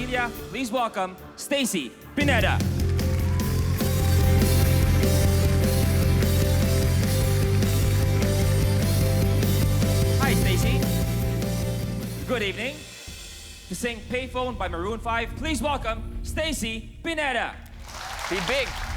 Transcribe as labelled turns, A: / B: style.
A: Pamilya, please welcome Stacy Pineda. Hi, Stacy. Good evening. To sing Payphone by Maroon 5, please welcome Stacy Pineda.
B: Be big.